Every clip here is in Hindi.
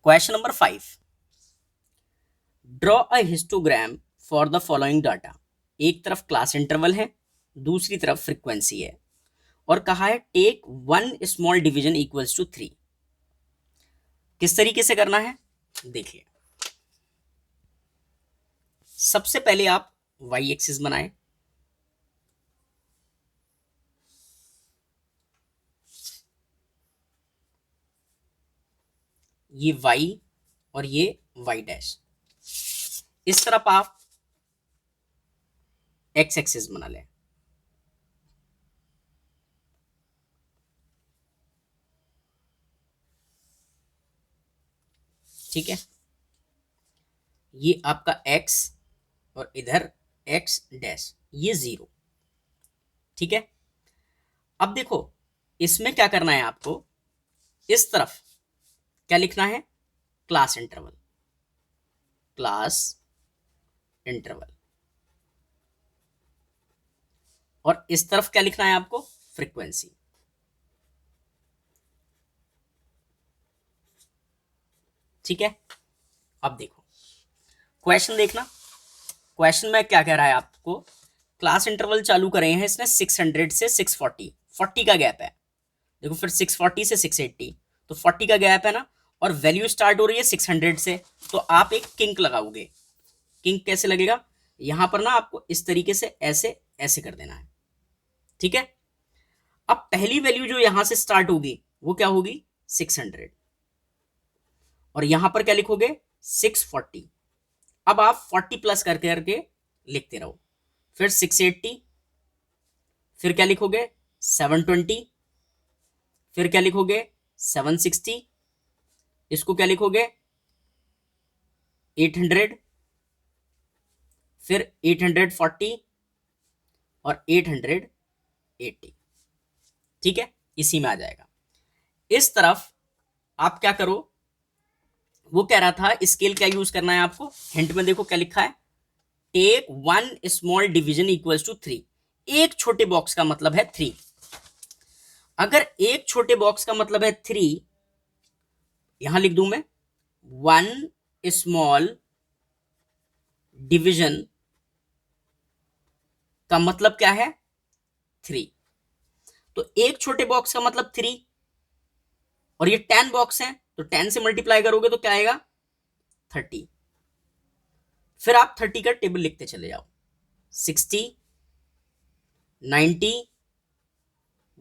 Question number 5, draw a histogram for the following data. एक तरफ क्लास इंटरवल है, दूसरी तरफ फ्रीक्वेंसी है और कहा है take one small division equals to 3। किस तरीके से करना है देखिए। सबसे पहले आप वाई एक्सिस बनाएं, ये वाई और ये वाई डैश। इस तरफ आप एक्स एक्सिस बना लें, ठीक है। ये आपका एक्स और इधर एक्स डैश, ये 0, ठीक है। अब देखो इसमें क्या करना है आपको, इस तरफ क्या लिखना है, क्लास इंटरवल, क्लास इंटरवल, और इस तरफ क्या लिखना है आपको, फ्रीक्वेंसी। ठीक है। अब देखो क्वेश्चन देखना, क्वेश्चन में क्या कह रहा है आपको, क्लास इंटरवल चालू करे हैं इसने 600 से 640, 40 का गैप है। देखो फिर 640 से 680, तो 40 का गैप है ना, और वैल्यू स्टार्ट हो रही है 600 से, तो आप एक किंक लगाओगे। किंक कैसे लगेगा, यहां पर ना आपको इस तरीके से ऐसे ऐसे कर देना है, ठीक है। अब पहली वैल्यू जो यहां से स्टार्ट होगी वो क्या होगी, 600, और यहां पर क्या लिखोगे, 640। अब आप 40 प्लस करके करके लिखते रहो, फिर 680, फिर क्या लिखोगे, 720, फिर क्या लिखोगे, 760, इसको क्या लिखोगे, 800, फिर 840 और 880, ठीक है। इसी में आ जाएगा। इस तरफ आप क्या करो, वो कह रहा था स्केल क्या यूज करना है आपको, हिंट में देखो क्या लिखा है, take one small division equals to 3। एक छोटे बॉक्स का मतलब है 3। अगर एक छोटे बॉक्स का मतलब है 3, यहां लिख दूं मैं, वन स्मॉल डिवीजन का मतलब क्या है, 3। तो एक छोटे बॉक्स का मतलब 3, और ये 10 बॉक्स है तो 10 से मल्टीप्लाई करोगे तो क्या आएगा, 30। फिर आप 30 का टेबल लिखते चले जाओ, 60, 90,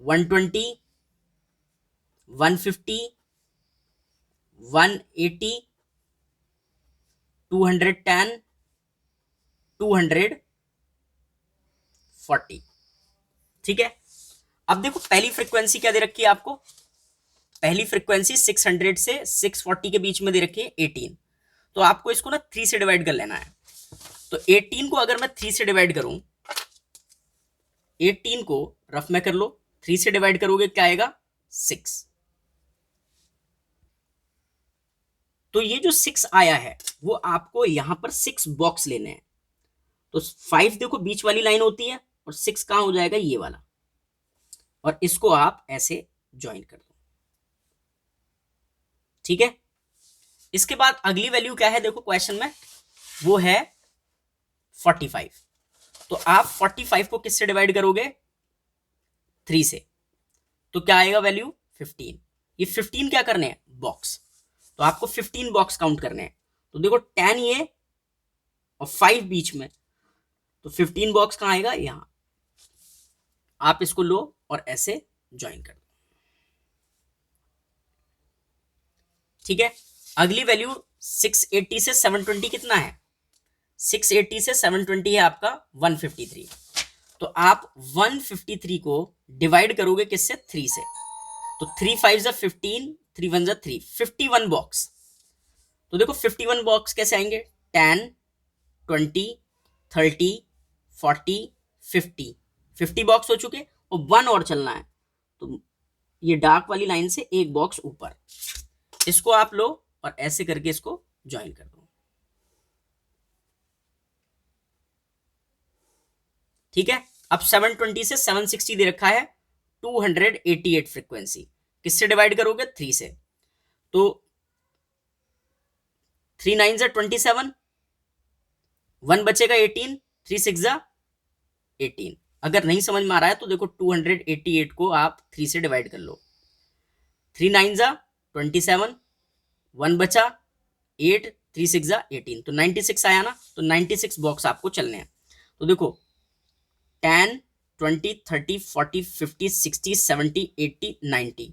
120, 150, 180, 210, 240, ठीक है। अब देखो पहली फ्रीक्वेंसी क्या दे रखी है आपको, पहली फ्रीक्वेंसी 600 से 640 के बीच में दे रखी है 18। तो आपको इसको ना 3 से डिवाइड कर लेना है। तो 18 को अगर मैं 3 से डिवाइड करूं, 18 को रफ में कर लो, 3 से डिवाइड करोगे क्या आएगा, 6। तो ये जो 6 आया है वो आपको यहां पर 6 बॉक्स लेने हैं। तो 5 देखो बीच वाली लाइन होती है, और 6 कहां हो जाएगा, ये वाला, और इसको आप ऐसे ज्वाइन कर दो, ठीक है। इसके बाद अगली वैल्यू क्या है देखो क्वेश्चन में, वो है 45। तो आप 45 को किससे डिवाइड करोगे, 3 से, तो क्या आएगा वैल्यू, 15। ये 15 क्या करने हैं, बॉक्स, तो आपको 15 बॉक्स काउंट करने हैं। तो देखो 10 ये और 5 बीच में, तो 15 बॉक्स कहां आएगा, यहां। आप इसको लो और ऐसे ज्वाइन कर दो, ठीक है। अगली वैल्यू 680 से 720 कितना है, 680 से 720 है आपका 153। तो आप 153 को डिवाइड करोगे किससे, 3 से। तो 3 5 जा 15, 3 1 जा 3, 51 बॉक्स। तो देखो 51 बॉक्स कैसे आएंगे, 10, 20, 30, 40, 50, 50 बॉक्स हो चुके, और 1 और चलना है। तो ये डार्क वाली लाइन से एक बॉक्स ऊपर, इसको आप लो और ऐसे करके इसको ज्वाइन कर दो, ठीक है। अब 720 से 760 दे रखा है 288 फ्रीक्वेंसी, किससे डिवाइड करोगे, 3 से। तो 3 9 जा 27, 1 बचेगा 18, 3 6 जा 18। अगर नहीं समझ में आ रहा है तो देखो 288 को आप 3 से डिवाइड कर लो। 3 9 जा 27, 1 बचा 8, 3 6 जा 18, तो 96 आया ना। तो 96 बॉक्स आपको चलने हैं। तो देखो 10 20 30 40 50 60 70 80 90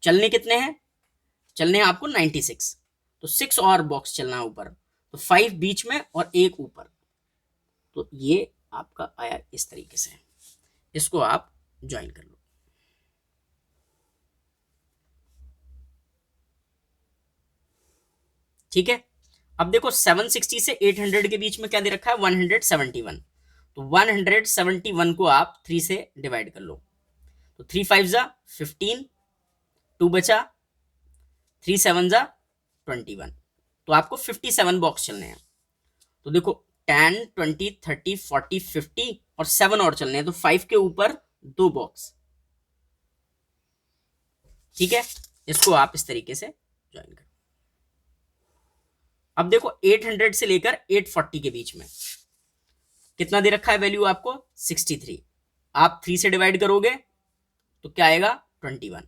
चलने कितने हैं? चलने हैं आपको 96। तो 6 और बॉक्स चलना है ऊपर, तो 5 बीच में और एक ऊपर। तो ये आपका आया इस तरीके से। इसको आप ज्वाइन कर लो। ठीक है। अब देखो 760 से 800 के बीच में क्या दे रखा है? 171। तो 171 को आप 3 से डिवाइड कर लो। तो 3 5 जा 15, 2 बचा, 3 7 जा 21। तो आपको 57 बॉक्स चलने हैं। तो देखो 10 20 30 40 50 और 7 और चलने हैं। तो 5 के ऊपर 2 बॉक्स। ठीक है, इसको आप इस तरीके से ज्वाइन करो। अब देखो 800 से लेकर 840 के बीच में कितना दे रखा है वैल्यू आपको? 63। आप 3 से डिवाइड करोगे तो क्या आएगा? 21।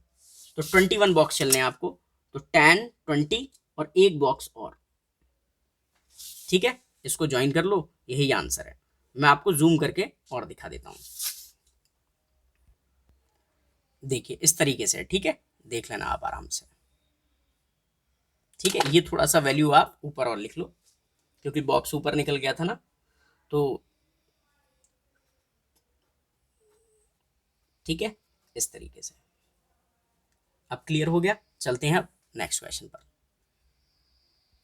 तो 21 बॉक्स चलने हैं आपको। तो 10 20 और एक बॉक्स और। ठीक है, इसको ज्वाइन कर लो, यही आंसर है। मैं आपको जूम करके और दिखा देता हूं। देखिए इस तरीके से, ठीक है, देख लेना आप आराम से। ठीक है, ये थोड़ा सा वैल्यू आप ऊपर और लिख लो, क्योंकि बॉक्स ऊपर निकल गया था ना। तो ठीक है, इस तरीके से अब क्लियर हो गया। चलते हैं अब नेक्स्ट क्वेश्चन पर।